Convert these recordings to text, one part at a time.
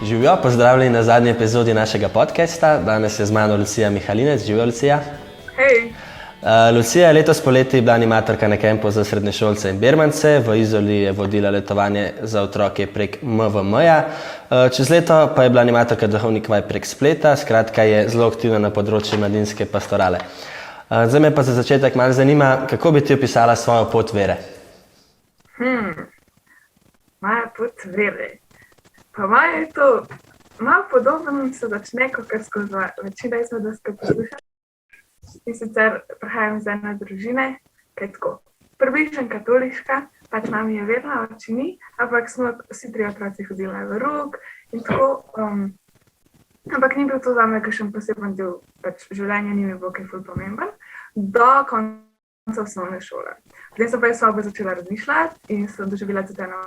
Živijo, pozdravljeni na zadnji epizodi našega podcasta. Danes je z mano Lucija Mihalinec. Živijo, Lucija. Hej. Lucija je letos poleti bila animatorka na kempu za srednješolce in birmance. V Izoli je vodila letovanje za otroke prek MVM-ja. Čez leto pa je bila animatorka duhovnik vaj prek spleta. Skratka je zelo aktivna na področju mladinske pastorale. Zdaj me pa za začetek malo zanima, kako bi ti opisala svojo pot vere? Moja pot vere. Pa moja je to malo podobno se začne, kot skozi večina izvedenske posluša. In sicer prihajam iz ene družine, ki je tako približno katoliška, pač mama je verna, oči ni, ampak smo vsi tri otroci hodili na verouk in tako. Ampak ni bil to zame kakšen poseben del življenja, ni mi bil kaj ful pomemben, do konca osnovne šole. Potem sem pa jaz sobo začela razmišljati in sem doživela tudi eno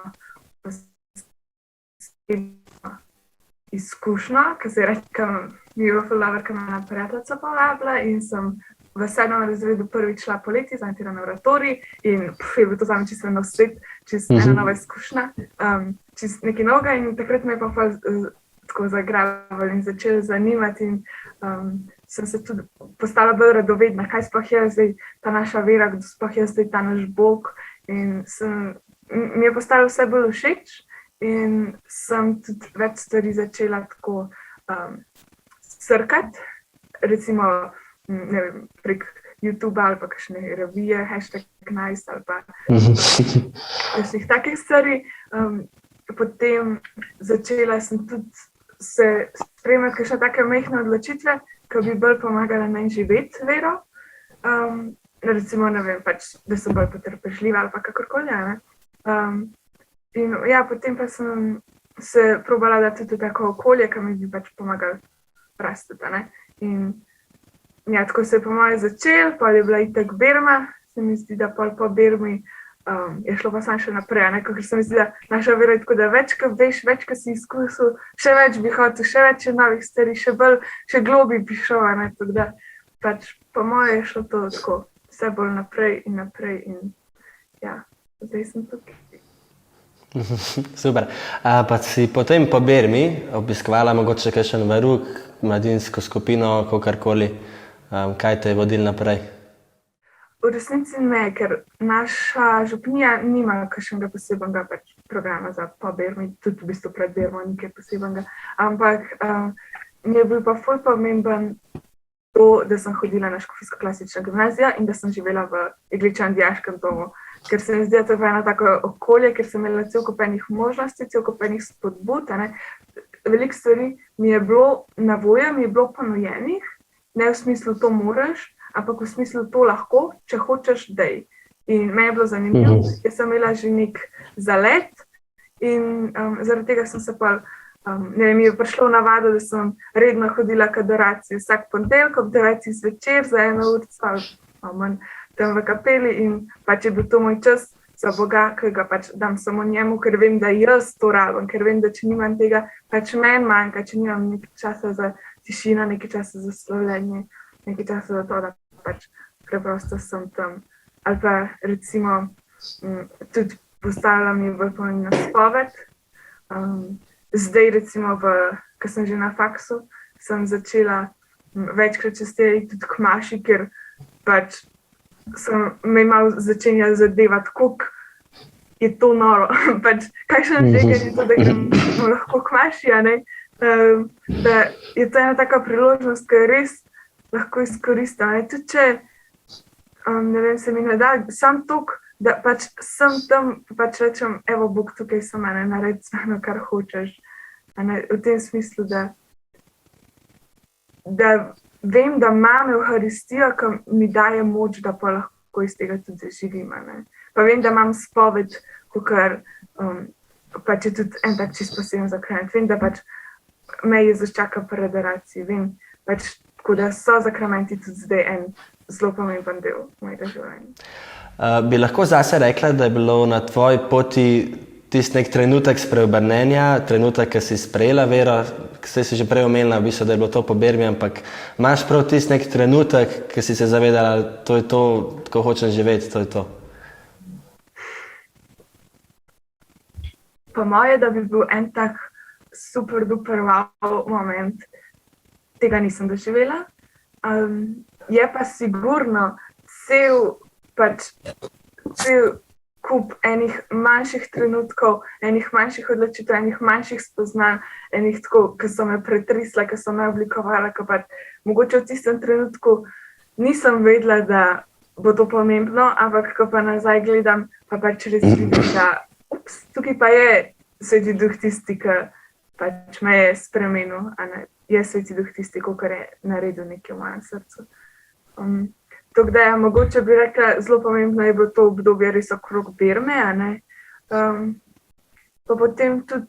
izkušnjo, ki se je rekla, mi je bilo ful dobro, ker me ena prijateljica povabila in sem v 7. razredu prvič šla poleti za na oratorij in je bil to zame čisto nov svet, čisto ena nova izkušnja, čisto nekaj novega in takrat me je pa tako zagrabalo in začelo zanimati in sem se tudi postala bolj radovedna, kaj sploh je zdaj ta naša vera, kdo sploh je zdaj ta naš Bog in mi je postalo vse bolj všeč in sem tudi več stvari začela tako srkati, recimo ne vem, prek YouTube ali pa kakšne revije, #nice ali pa kakšnih takih stvari. Potem začela sem tudi se sprejemati kakšne take majhne odločitve, ki bi bolj pomagala meni živeti vero. Recimo, ne vem, pač, da sem bolj potrpežljiva ali pa kakorkoli, ne. In ja, potem pa sem se probala dati tudi tako okolje, ki mi bi pač pomagali rasti, ne. In ja, tako se je po moje začelo, pol je bila itak Birma, se mi zdi, da pol po Birmi je šlo pa samo še naprej, ne, ker se mi zdi, da naša vera je tako, da več, ko veš, več, ko si izkusil, še več bi hotel, še več novih stvari, še globi bi šel, ne, tako da pač po moje je šlo to tako, vse bolj naprej in ja, zdaj sem tukaj. Super. Pa si potem po Birmi obiskovala mogoče kakšen verouk, mladinsko skupino, kakorkoli, kaj te je vodilo naprej? V resnici ne, ker naša župnija nima kakšnega posebnega programa za po Birmi, tudi v bistvu pred Birmo ni kaj posebnega, ampak mi je bil pa ful pomemben to, da sem hodila na škofijsko-klasično gimnazijo in da sem živela v Igličanem dijaškem domu, ker se mi zdi, da to je eno tako okolje, ker sem imela cel kup enih možnosti, cel kup enih spodbud, ne. Veliko stvari mi je bilo na voljo, mi je bilo ponujenih, ne v smislu to moraš, ampak v smislu to lahko, če hočeš, dej. In meni je bilo zanimivo, jaz sem imela že nek zalet in zaradi tega sem se pa, ne vem, mi je prišlo v navado, da sem redno hodila k adoraciji vsak ponedeljek ob 9. zvečer za 1 urico ali pa manj tam v kapeli in pač je bil to moj čas za Boga, ki ga pač dam samo njemu, ker vem, da jaz to rabim, ker vem, da če nimam tega, pač meni manjka, če nimam nekaj časa za tišino, nekaj časa za slavljenje, nekaj časa za to, da pač preprosto sem tam. Ali pa recimo tudi postavila mi bolj pomembno spoved. Zdaj recimo, ko sem že na faksu, sem začela večkrat čez te tudi k maši, ker pač me malo začenja zadevati, koliko je to noro. Pač kakšen žegan je to, da grem lahko k maši, a ne? Da je to ena taka priložnost, ki jo res lahko izkoristim. Tudi če, ne vem, se mi ne da, sam toliko, da pač sem tam, pač rečem, evo Bog, tukaj sem, a ne, naredi z mano, kar hočeš. V tem smislu, da vem, da imam Evharistijo, ki mi daje moč, da pa lahko iz tega tudi živim. Pa vem, da imam spoved, kakor pač je tudi en tak čisto poseben zakrament. Vem, da pač me Jezus čaka pri adoraciji. Vem, pač tako, da so zakramenti tudi zdaj en zelo pomemben del mojega življenja. Bi lahko zase rekla, da je bilo na tvoji poti tisti nek trenutek spreobrnenja, trenutek, ki si sprejela vero, ki si že prej omenila, v bistvu, da je bilo to po Birmi, ampak imaš prav tisti nek trenutek, ki si se zavedala, to je to, tako hočem živeti, to je to? Po moje, da bi bil en tak super duper wow moment, tega nisem doživela. Je pa sigurno cel kup enih manjših trenutkov, enih manjših odločitev, enih manjših spoznanj, enih tako, ki so me pretresla, ki so me oblikovala, ki pač mogoče v tistem trenutku nisem vedela, da bo to pomembno, ampak ko pa nazaj gledam, pa pač res vidim, da tukaj pa je Sveti Duh tisti, ki pač me je spremenil, a ne, je Sveti Duh tisti, ki je naredil nekaj v mojem srcu. Tako da mogoče bi rekla, zelo pomembno je bilo to obdobje res okrog Birme, a ne. Pa potem tudi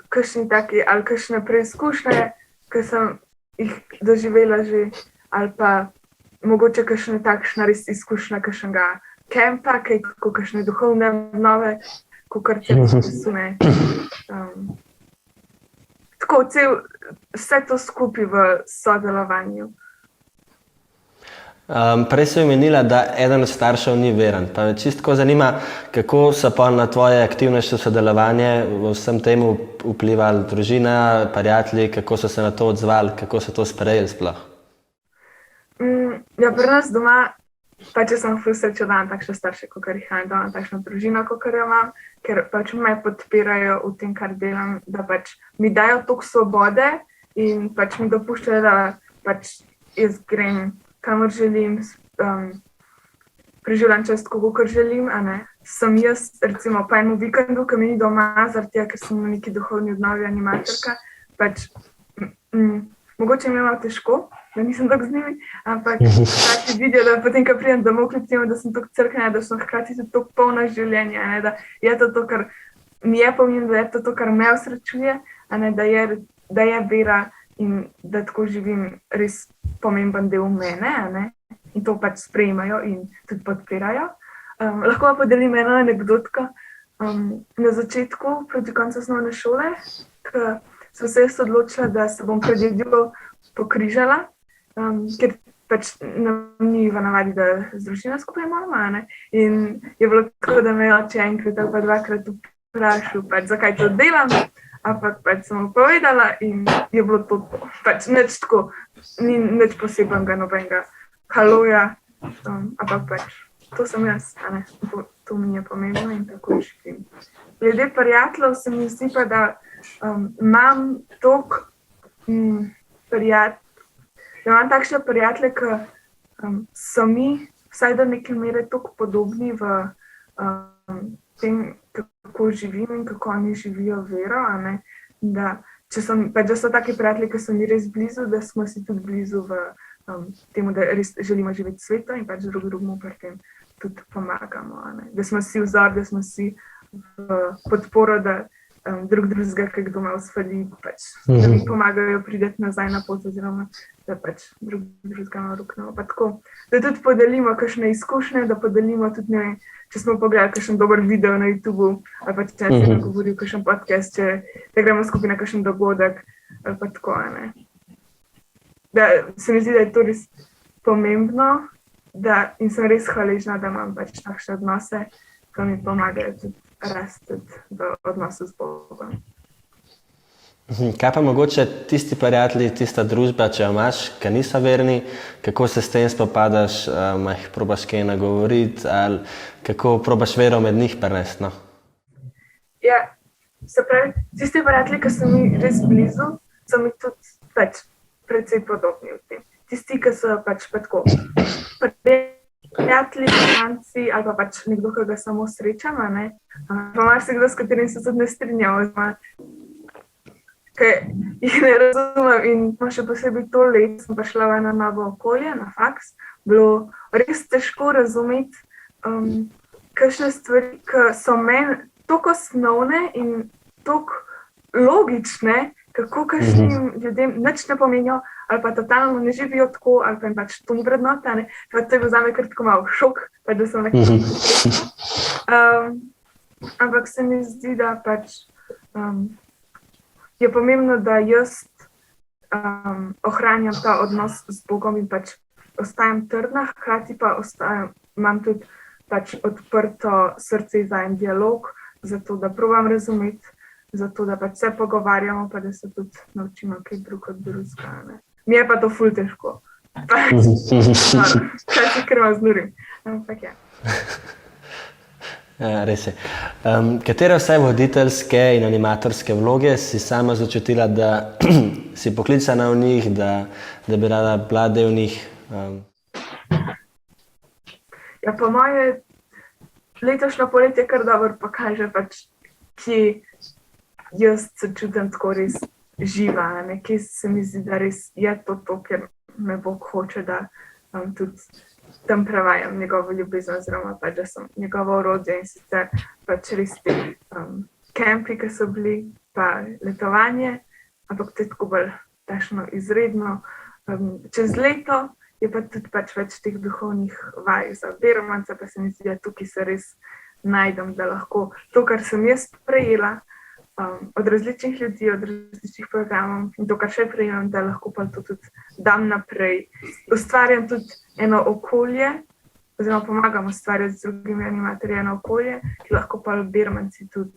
kakšni taki ali kakšne preizkušnje, ki sem jih doživela že, ali pa mogoče kakšna takšna res izkušnja kakšnega kempa, kakšne duhovne obnove, kakor se sune. Tako, vse to skupaj v sodelovanju. Prej si omenila, da eden od staršev ni veren. Pa me čisto zanima, kako so pa na tvoje aktivnejše sodelovanje v vsem temu vplivali družina, prijatelji, kako so se na to odzvali, kako so to sprejeli sploh? Ja, pri nas doma, pač sem ful srečo, da imam takšne starše, kakor jih imam, da imam takšno družino, kakor jo imam, ker pač me podpirajo v tem, kar delam, da pač mi dajo toliko svobode in pač mi dopuščajo, da pač jaz grem kamor želim, preživljam čas tako, kakor želim, a ne. Sem jaz, recimo, po enem vikendu, ki mi ni doma, zaradi tega, ker sem v neki duhovni obnovi animatorka, pač mogoče mi je malo težko, da nisem tako z njimi, ampak taki vidijo, da potem, ko pridem domov, kljub temu, da sem tako crknjena, da sem hkrati tudi tako polna življenja, a ne, da je to, kar mi je pomembno, da je to, kar me osrečuje, a ne, da je vera in da tako živim res pomemben del mene, a ne, in to pač sprejemajo in tudi podpirajo. Lahko pa podelim eno anekdotko. Na začetku, proti koncu osnovne šole, ko sem se jaz odločila, da se bom pred jedjo pokrižala, ker pač ni v navadi, da z družino skupaj imamo, a ne, in je bilo tako, da me je oče enkrat ali pa dvakrat vprašal, pač zakaj to delam, ampak pač sem mu povedala in je bilo to, pač nič tako, ni nič posebenega, nobenega haloja, ampak pač to sem jaz, a ne, to mi je pomembno in tako živim. Glede prijateljev se mi zdi pa, da imam toliko da imam takšne prijatelje, ki so mi vsaj do neke mere toliko podobni v tem, kako živim in kako oni živijo vero, a ne, da so taki prijatelji, ki so mi res blizu, da smo si tudi blizu v temu, da res želimo živeti sveto in pač drugemu pri tem tudi pomagamo, a ne. Da smo si vzor, da smo si v podporo, da drugega, ki kdo malo sfali, pač, da mi pomagajo priti nazaj na pot, oziroma da pač drugega malo ruknemo. Pa tako, da tudi podelimo kakšne izkušnje, da podelimo tudi, ne vem, če smo pogledali kakšen dober video na YouTubeu, ali pa če se nagovori kakšen podcast, da gremo skupaj na kakšen dogodek, ali pa tako, a ne. Da se mi zdi, da je to res pomembno, in sem res hvaležna, da imam pač takšne odnose, ki mi pomagajo tudi rasti v odnosu z Bogom. Kaj pa mogoče tisti prijatelji, tista družba, če jo imaš, ki niso verni, kako se s tem spopadaš, jih probaš kaj nagovoriti, ali kako probaš vero med njih prenesti, no? Ja, se pravi, tisti prijatelji, ki so mi res blizu, so mi tudi pač precej podobni v tem. Tisti, ki so pač pa tako prijatelji, znanci ali pa pač nekdo, ki ga samo srečam, a ne, pa marsikdo, s katerim se tudi ne strinjam, ker jih ne razumem in še posebej to leto sem prišla v eno novo okolje, na faks, bilo res težko razumeti kakšne stvari, ki so meni toliko osnovne in toliko logične, kako kakšnim ljudem nič ne pomenijo, ali pa totalno ne živijo tako, ali pa jim pač to ni vrednota, ne. To je bil zame kar tako malo šok, pa da sem nekaj ampak se mi zdi, da pač je pomembno, da jaz ohranjam ta odnos z Bogom in pač ostajam trdna, hkrati pa imam tudi pač odprto srce za en dialog, zato da probam razumeti zato da pač se pogovarjamo, pa da se tudi naučimo kaj drug od drugega. Mi je pa to ful težko. Včasih krma znurim. Ampak ja. Res je. Katere vse voditeljske in animatorske vloge si sama začutila, da si poklicana v njih, da bi rada bila del njih? Ja, po moje letošnjo poletje kar dobro pokaže, pač, kje jaz se čutim tako res živa, kje se mi zdi, da res je to, ker me Bog hoče, da tudi tam prevajam njegovo ljubezen, oziroma pač, da sem njegovo orodje in sicer pač res te kempi, ki so bili, pa letovanje, ampak to je tako bolj tašno izredno. Čez leto je pa tudi pač več teh duhovnih vaj za Bermance, pa se mi zdi, da tukaj se res najdem, da lahko to, kar sem jaz prejela od različnih ljudi, od različnih programov in to, kar še prejemam, da lahko pa to tudi dam naprej. Ustvarjam tudi eno okolje, oziroma pomagam ustvarjati z drugimi animatorji eno okolje, ki lahko pa Bermanci tudi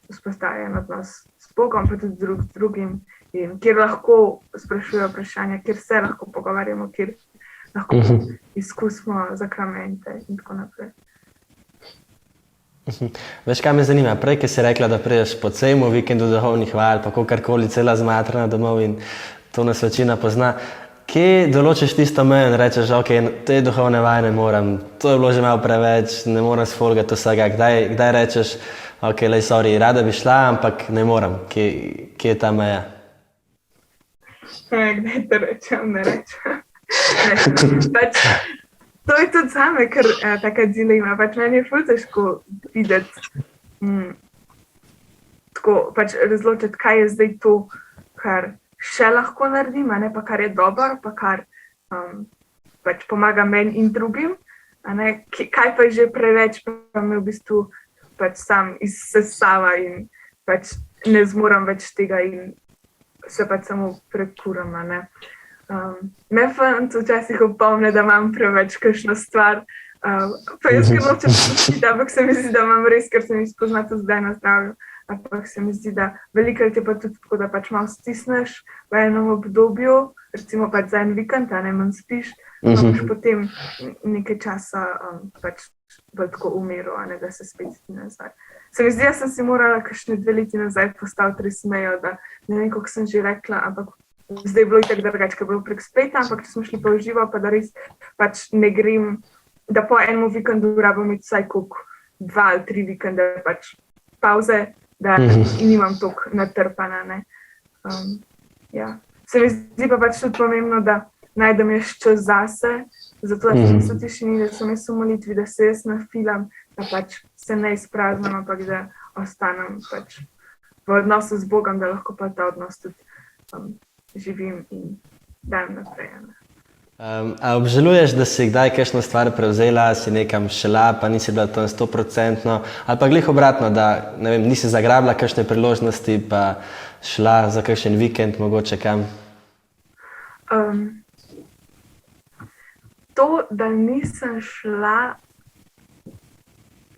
vzpostavljajo en odnos s Bogom, pa tudi drug z drugim, in kjer lahko sprašujejo vprašanja, kjer se lahko pogovarjamo, kjer lahko izkusimo zakramente in tako naprej. Veš, kaj me zanima? Prej, ki si rekla, da prideš po celemu vikendu duhovnih vaj, pa kakorkoli cela zmatrana domov in to nas večina pozna. Kje določiš tisto mejo in rečeš, ok, te duhovne vaje ne morem, to je bilo že malo preveč, ne morem sfolgati vsega. Kdaj rečeš, ok, lej, sorry, rada bi šla, ampak ne morem. Kje je ta meja? Kdaj to rečem, ne rečem. Pač, to je tudi zame, ker taka dilema. Pač meni je ful težko videti, tako pač razločiti, kaj je zdaj to, kar še lahko naredim, a ne pa kar je dobro, pa kar pač pomaga meni in drugim, a ne, kaj pa je že preveč, pa me v bistvu pač sam izsesava in pač ne zmorem več tega in se pač samo prekuram, a ne. Me fant včasih opomne, da imam preveč kakšno stvar, pa jaz kar nočem spustiti, ampak se mi zdi, da imam res, ker se mi spozna to zdaj na zdravju, ampak se mi zdi, da velikokrat je pa tudi tako, da pač malo stisneš v enem obdobju, recimo pač za en vikend, a ne manj spiš, pač potem nekaj časa pač bolj tako umiru, a ne, da se spet zdi nazaj. Se mi zdi, da sem si morala kakšne 2 leti nazaj postaviti res mejo, da ne vem, koliko sem že rekla, ampak zdaj je bilo itak drugače, ker je bilo prek spleta, ampak če smo šli pa v živo, pa da res pač ne grem, da po enem vikendu rabim imeti vsaj koliko 2 ali 3 vikende pač pauze, da nimam toliko natrpana, ne. Ja. Se mi zdi pa pač tudi pomembno, da najdem jaz čas zase, zato da sem v tišini, da sem jaz v molitvi, da se jaz nafilam, da pač se ne izpraznim, ampak da ostanem pač v odnosu z Bogom, da lahko pa ta odnos tudi živim in dajem naprej. A obžaluješ, da si kdaj kakšno stvar prevzela, si nekam šla, pa nisi bila tam 100%, ali pa glih obratno, da ne vem, nisi zagrabila kakšne priložnosti, pa šla za kakšen vikend mogoče kam? To, da nisem šla,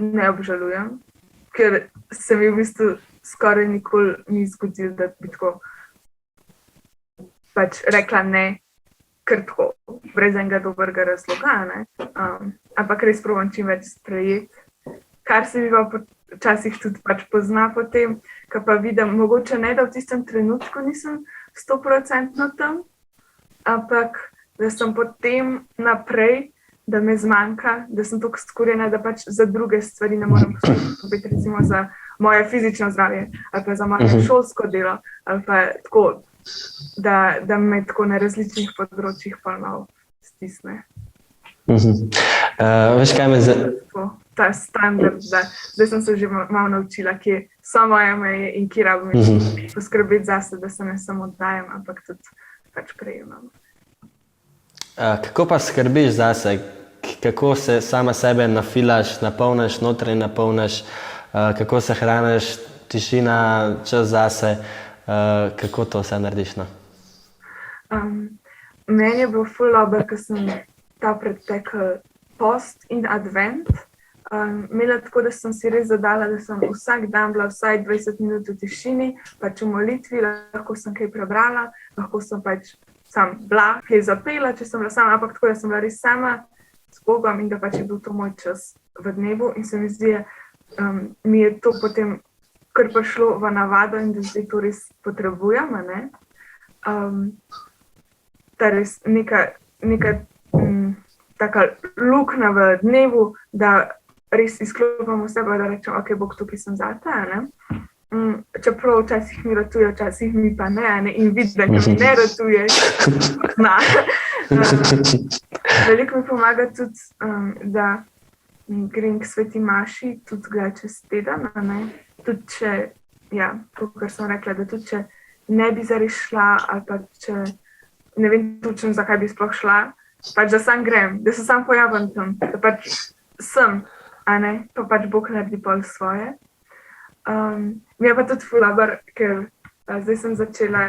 ne obžalujem, ker se mi v bistvu skoraj nikoli ni zgodilo, da bi tako pač rekla ne, ker tako, brez enega dobrega razloga, ne. Ampak res probam čim več sprejeti, kar se mi pa včasih tudi pač pozna potem, ko pa vidim, mogoče ne, da v tistem trenutku nisem 100% tam, ampak da sem potem naprej, da me zmanjka, da sem toliko skurjena, da pač za druge stvari ne morem poskrbeti, recimo za moje fizično zdravje, ali pa za moje šolsko delo, ali pa tako, da me tako na različnih področjih pa malo stisne. Veš, kaj me ta standard, da zdaj sem se že malo naučila, kje so moje meje in kje rabim poskrbeti zase, da se ne samo oddajem, ampak tudi pač prejemam. Kako pa skrbiš zase? Kako se sama sebe nafilaš, napolniš, notranje napolniš, kako se hraniš, tišina, čas zase, kako to vse narediš? Meni je bilo ful dobro, ko sem ta pretekel post in advent imela tako, da sem si res zadala, da sem vsak dan bila vsaj 20 minut v tišini, pač v molitvi, lahko sem kaj prebrala, lahko sem pač sam bila, kaj zapela, če sem bila sama, ampak tako, da sem bila res sama s Bogom in da pač je bil to moj čas v dnevu in se mi zdi, mi je to potem kar prišlo v navado in da zdaj to res potrebujem, ne? Ta res neka taka luknja v dnevu, da res izklopim vse, pa da rečem, ok, Bog, tukaj sem zate, ne? Čeprav včasih mi ratuje, včasih mi pa ne? In vidim, da mi ne ratuje. Veliko mi pomaga tudi, da grem k sveti maši, tudi kdaj čez teden, ne? Tudi če, ja, to, kar sem rekla, da tudi če ne bi zares šla, ali pa če ne vem točno, zakaj bi sploh šla, pač da sam grem, da se sam pojavim tam, da pač sem, a ne, pa pač Bog naredi pol svoje. Mi je pa tudi ful dobro, ker zdaj sem začela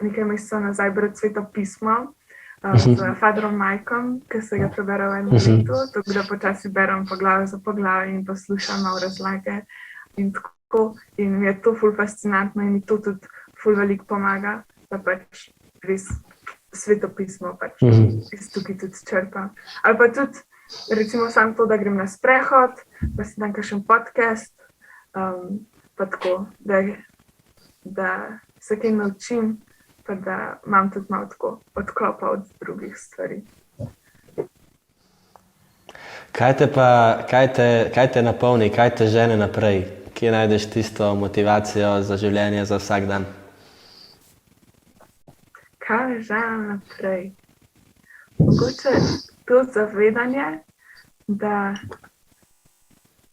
nekaj mesecev nazaj brati Sveto pismo z Fadrom Majkom, ki se ga prebere v enem letu, tako da počasi berem poglavje za poglavje in poslušam malo razlage in tako. In mi je to ful fascinantno in mi to tudi ful veliko pomaga, da pač res Sveto pismo pač iz tukaj tudi črpam. Ali pa tudi recimo samo to, da grem na sprehod, pa si dam kakšen podcast, pa tako, da se kaj naučim, pa da imam tudi malo tako odklopa od drugih stvari. Kaj te napolni, kaj te žene naprej? Kje najdeš tisto motivacijo za življenje, za vsak dan? Kaj me žene naprej? Mogoče to zavedanje, da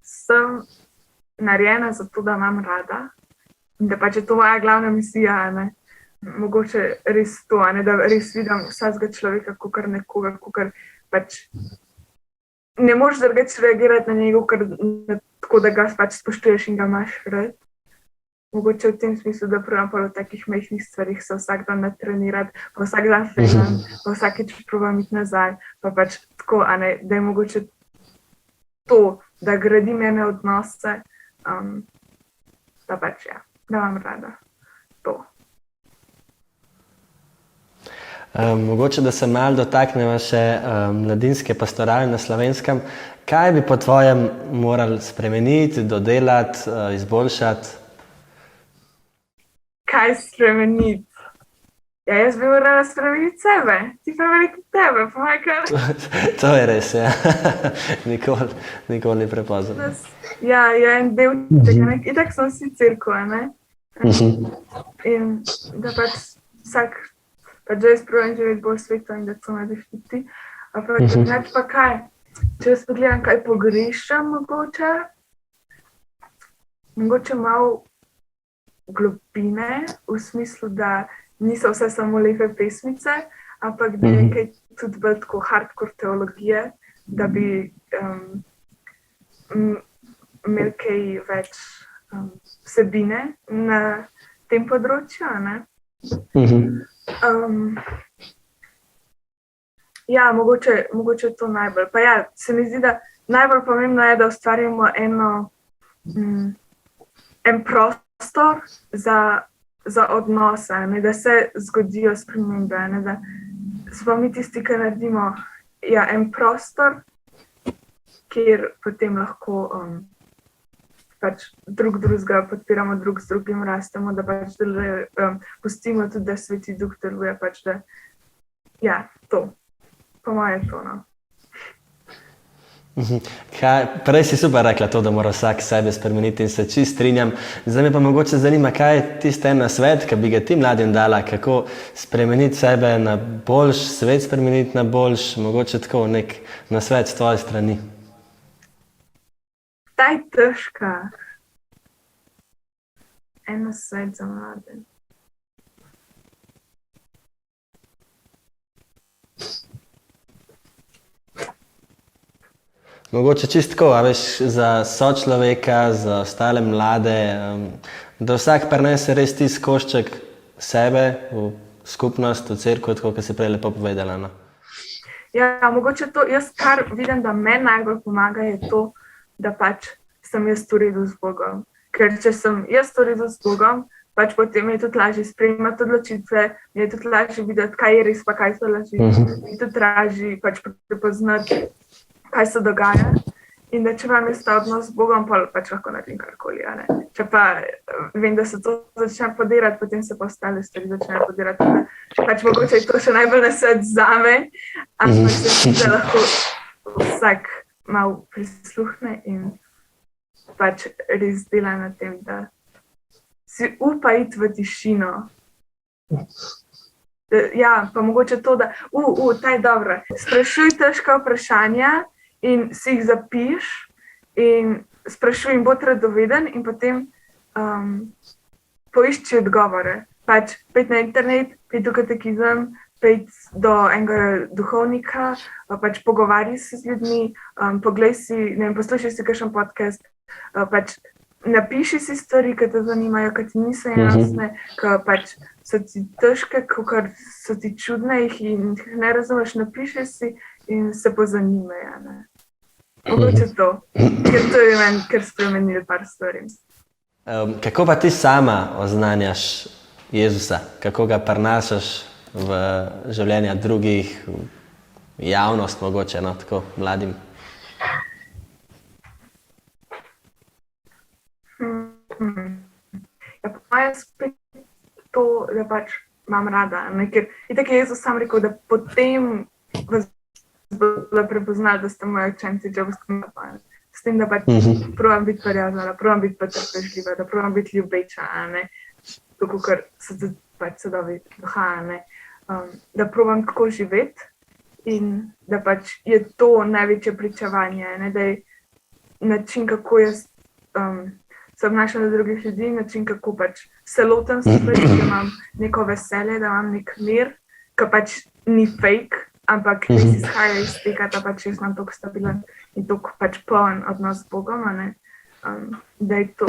sem narejena za to, da imam rada in da pač je to moja glavna misija, ne? Mogoče res to, ne? Da res vidim vsakega človeka kakor nekoga, kakor pač ne moreš drugače reagirati na njega, tako da ga pač spoštuješ in ga imaš rad. Mogoče v tem smislu, da probam pa v takih majhnih stvarih se vsak dan natrenirati, pa vsak dan fejlam, pa vsakeč probam iti nazaj, pa pač tako, a ne, da je mogoče to, da gradim ene odnose, da pač ja, da imam rada to. Mogoče, da se malo dotaknemo še mladinske pastorale na Slovenskem. Kaj bi po tvojem morali spremeniti, dodelati, izboljšati? Kaj spremeniti? Ja, jaz bi morala spremeniti sebe, ti pa veliko tebe, pomagaj. To je res, ja. Nikoli ni prepozno. Ja, je en del tega, itak sem si cirkula, ne? In da pač vsak, pač da jaz probam živeti bolj sveto in da to narediš tudi ti. Ampak drugače pa kaj? Če jaz pogledam, kaj pogrešam mogoče malo globine, v smislu, da niso vse samo lepe pesmice, ampak da je nekaj tudi bolj tako hardcore teologije, da bi imeli kaj več vsebine na tem področju, ne? Ja, mogoče to najbolj. Pa ja, se mi zdi, da najbolj pomembno je, da ustvarimo en prostor za odnose, ne, da se zgodijo spremembe, ne, da smo mi tisti, ki naredimo en prostor, kjer potem lahko pač drug drugega podpiramo, drug z drugim rastemo, da pač pustimo tudi, da Sveti Duh deluje, pač da, ja, to, po moje to, no. Prej si super rekla to, da mora vsak sebe spremeniti in se čisto strinjam. Zdaj me pa mogoče zanima, kaj je tisti en nasvet, ki bi ga ti mladim dala, kako spremeniti sebe na boljš, svet spremeniti na boljš, mogoče tako nek nasvet s tvoje strani. Ta je težka. En nasvet za mlade. Mogoče čisto tako, a veš, za sočloveka, za ostale mlade, da vsak prinese res tisti košček sebe v skupnost, v cerkev, tako kot si prej lepo povedala, no. Ja, mogoče to, jaz kar vidim, da meni najbolj pomaga, je to, da pač sem jaz v redu z Bogom. Ker če sem jaz v redu z Bogom, pač potem je tudi lažje sprejemati odločitve, je tudi lažje videti, kaj je res, pa kaj so laži. In tudi lažje pač prepoznati, kaj se dogaja. In da če vam je ta odnos z Bogom, pa pač lahko naredim karkoli. Če pa vem, da se to začne podirati, potem se pa ostale stvari začnejo podirati. Pač mogoče je to še najbolj nasvet zame, ampak se mi zdi, da lahko vsak malo prisluhne in pač res dela na tem, da si upa iti v tišino. Ja, pa mogoče to, da ta je dobra. Sprašuj težka vprašanja in si jih zapiš in sprašuj in bo radoveden in potem poišči odgovore. Pač pejt na internet, pejt v katekizem, pejt do enega duhovnika, pač pogovarjaj se z ljudmi, poglej si, ne vem, poslušaj si kakšen podcast, pač napiši si stvari, ki te zanimajo, ki ti niso jasne, ki pač so ti težke, ki so ti čudne, in jih ne razumeš, napiši si in se pozanimaj. Mogoče to, ker to je meni kar spremenilo par stvari. Kako pa ti sama oznanjaš Jezusa? Kako ga prinašaš v življenja drugih, v javnost mogoče, tako mladim? Ja, pa je spet to, da pač imam rada, ker je tako Jezus sam rekel, da potem vas bodo prepoznali, da ste moji učenci, če boste mi napajali. S tem, da pač probam biti prijazna, da probam biti potrpežljiva, da probam biti ljubeča, tako kot so tudi pač sodovi duha, da probam tako živeti in da pač je to največje pričevanje, da je način, kako jaz se obnašam do drugih ljudi, način, kako pač se lotam stvari, da imam neko veselje, da imam nek mir, ki pač ni fake, ampak res izhaja iz tega, da pač jaz imam toliko stabilen in toliko pač poln odnos z Bogom, da je to,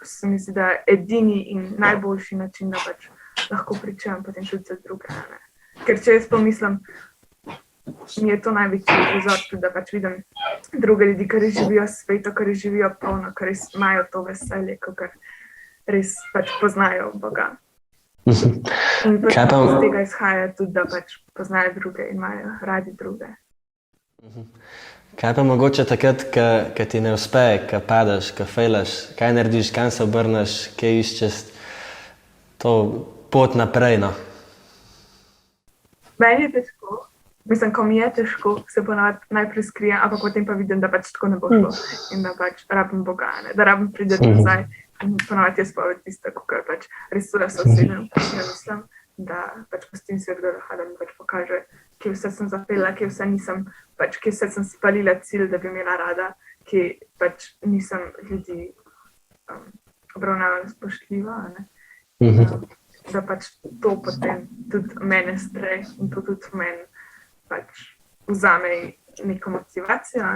se mi zdi, da edini in najboljši način, da pač lahko pričujem potem tudi za druge. Ker če jaz pomislim, mi je to največji vzor, da pač vidim druge ljudi, ki res živijo sveto, ki res živijo polno, ki res imajo to veselje, ki res pač poznajo Boga. In pač iz tega izhaja tudi, da pač poznajo druge in imajo radi druge. Kaj pa mogoče takrat, ko ti ne uspe, ko padeš, ko fejlaš, kaj narediš, kam se obrneš, kje iščeš to pot naprej? Meni je težko. Mislim, ko mi je težko, se ponavadi najprej skrijem, ampak potem pa vidim, da pač tako ne bo šlo in da pač rabim Boga, da rabim priti nazaj. In ponavadi je spoved tista, ko pač res se usedem, mislim, da pač pustim Svetega Duha, da mi pač pokaže, kje vse sem zapela, kje vse nisem, pač kje vse sem spalila cilj, da bi imela rada, kje pač nisem ljudi obravnavala spoštljivo, da pač to potem tudi mene stre in to tudi meni pač vzame neko motivacijo,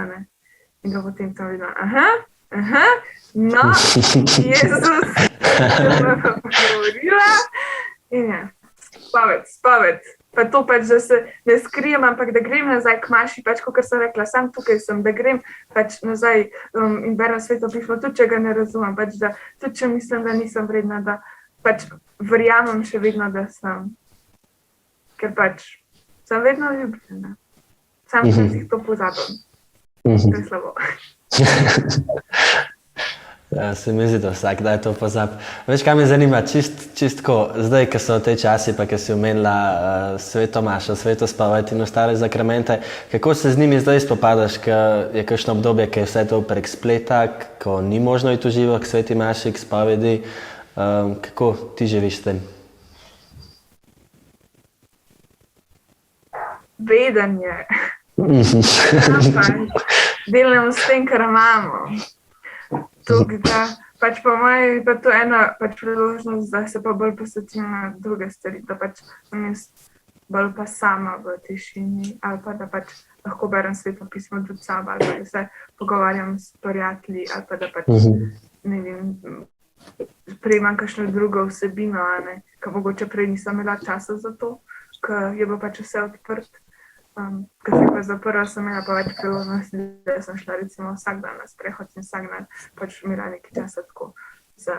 in da potem sem videla, no, Jezus, da me pa pogovorila, in ja, spoved, pa to pač, da se ne skrijem, ampak da grem nazaj k Maši, pač, kot sem rekla, sam tukaj sem, da grem pač nazaj in berem Sveto pismo, tudi če ga ne razumem, pač, da tudi če mislim, da nisem vredna, da pač verjamem še vedno, da sem, ker pač sem vedno ljubljena. Sam včasih to pozabim. To je slabo. Se mi zdi, da vsak daj to pozab. Veš, kaj me zanima, čistko, zdaj, ko so te časi, pa ko si omenila sveto mašo, sveto spoved in ostale zakramente, kako se z njimi zdaj spopadaš, ko je kakšno obdobje, ko je vse to prek spleta, ko ni možno iti v živo k sveti maši, k spovedi, kako ti živiš s tem? Vedenje. Delam s tem, kar imamo. Pač po mojem je pa to ena pač priložnost, da se pa bolj posvetim na druge stvari, da pač sem jaz bolj pa sama v tišini, ali pa da pač lahko berem Sveto pismo tudi sama, ali pa se pogovarjam s prijatelji, ali pa da pač, ne vem, prejemam kakšno drugo vsebino, ker mogoče prej nisem imela časa za to, ker je bilo pač vse odprt. Ko se pa zaprla, sem imela pa več priložnosti, da sem šla recimo vsak dan na sprehod in vsak dan pač imela nekaj časa tako za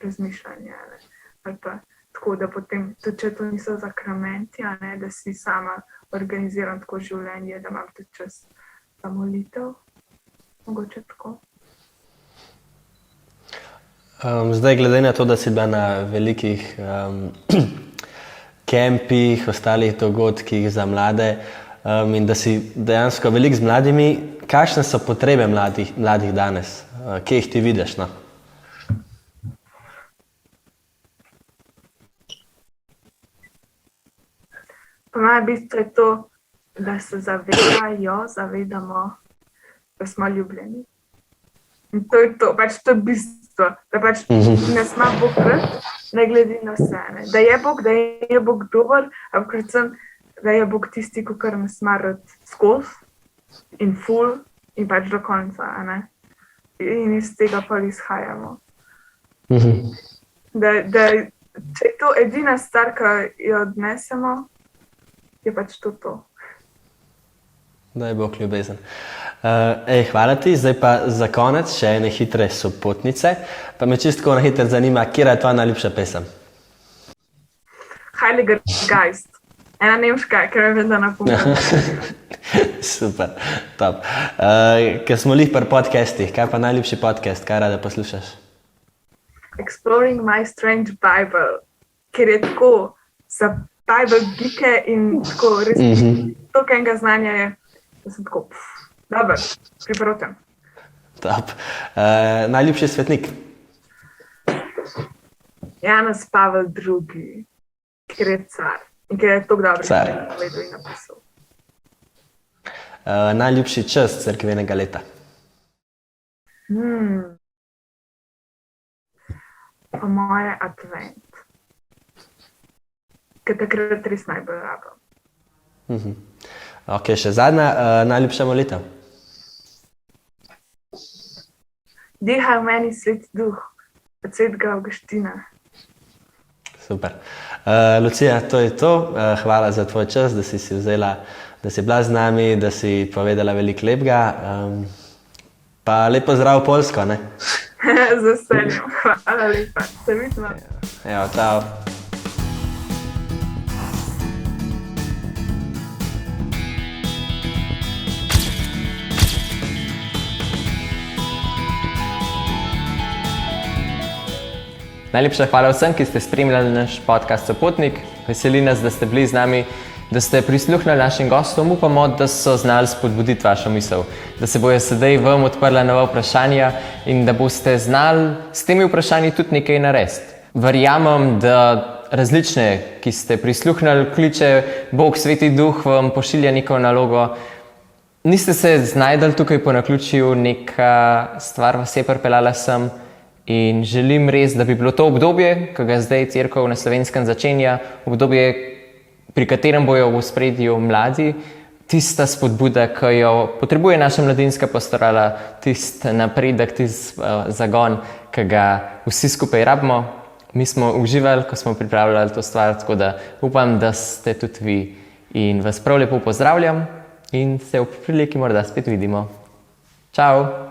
razmišljanje. Ali pa tako, da potem, tudi če to niso zakramenti, da si sama organiziram tako življenje, da imam tudi čas za molitev, mogoče tako. Zdaj, glede na to, da si bila na velikih kempih, ostalih dogodkih za mlade in da si dejansko veliko z mladimi, kakšne so potrebe mladih danes? Kje jih ti vidiš? No? Po mojem bistvu je to, da se zavedamo, da smo ljubljeni. In to je to, pač to je bistvo, da pač nas ima Bog rad, ne glede na vse. Ne? Da je Bog dober, ampak predvsem, da je Bog tisti, ki nas ima rad skozi in ful in pač do konca. Ne? In iz tega pa izhajamo. Da, če je to edina stvar, ki jo odnesemo, je pač to. Da je Bog ljubezen. Hvala ti. Zdaj pa za konec še ene hitre sopotnice. Pa me čisto na hitro zanima, katera je tvoja najljubša pesem? Heiliger Geist. Ena nemška, ker me vedno napomnim. Super, top. Ker smo lih pri podcastih, kaj pa najljubši podcast, kaj rada poslušaš? Exploring my strange Bible, ker je tako za Bible geeke in tako res toliko enega znanja je, da sem tako, dober, priporočam. Top. Najljubši svetnik? Janez Pavel II, ker je car in ker je toliko dobro povedal in napisal. Najljubši čas cerkvenega leta? Po moje advent. Ker takrat res najbolj rabim. Ok, še zadnja, najljubša molitev? Dihaj v meni Sveti Duh, od svetega Avguština. Super. Lucija, to je to. Hvala za tvoj čas, da si vzela, da si bila z nami, da si povedala veliko lepega. Pa lep pozdrav v Poljsko, ne? Z veseljem. Hvala lepa. Se vidimo. Evo, čau. Najlepša hvala vsem, ki ste spremljali naš podcast Sopotnik. Veseli nas, da ste bili z nami, da ste prisluhnili našim gostom. Upamo, da so znali spodbuditi vašo misel, da se bojo sedaj vam odprla nova vprašanja in da boste znali s temi vprašanji tudi nekaj narediti. Verjamem, da različne, ki ste prisluhnili, kliče Bog, Sveti Duh vam pošilja neko nalogo. Niste se znajdali tukaj po naključju, neka stvar vas je pripeljala sem. In želim res, da bi bilo to obdobje, ki ga zdaj Cerkev na Slovenskem začenja, obdobje, pri katerem bojo v ospredju mladi, tista spodbuda, ki jo potrebuje naša mladinska pastorala, tisti napredek, tisti zagon, ki ga vsi skupaj rabimo. Mi smo uživali, ko smo pripravljali to stvar, tako da upam, da ste tudi vi. In vas prav lepo pozdravljam in se v priliki morda spet vidimo. Čau!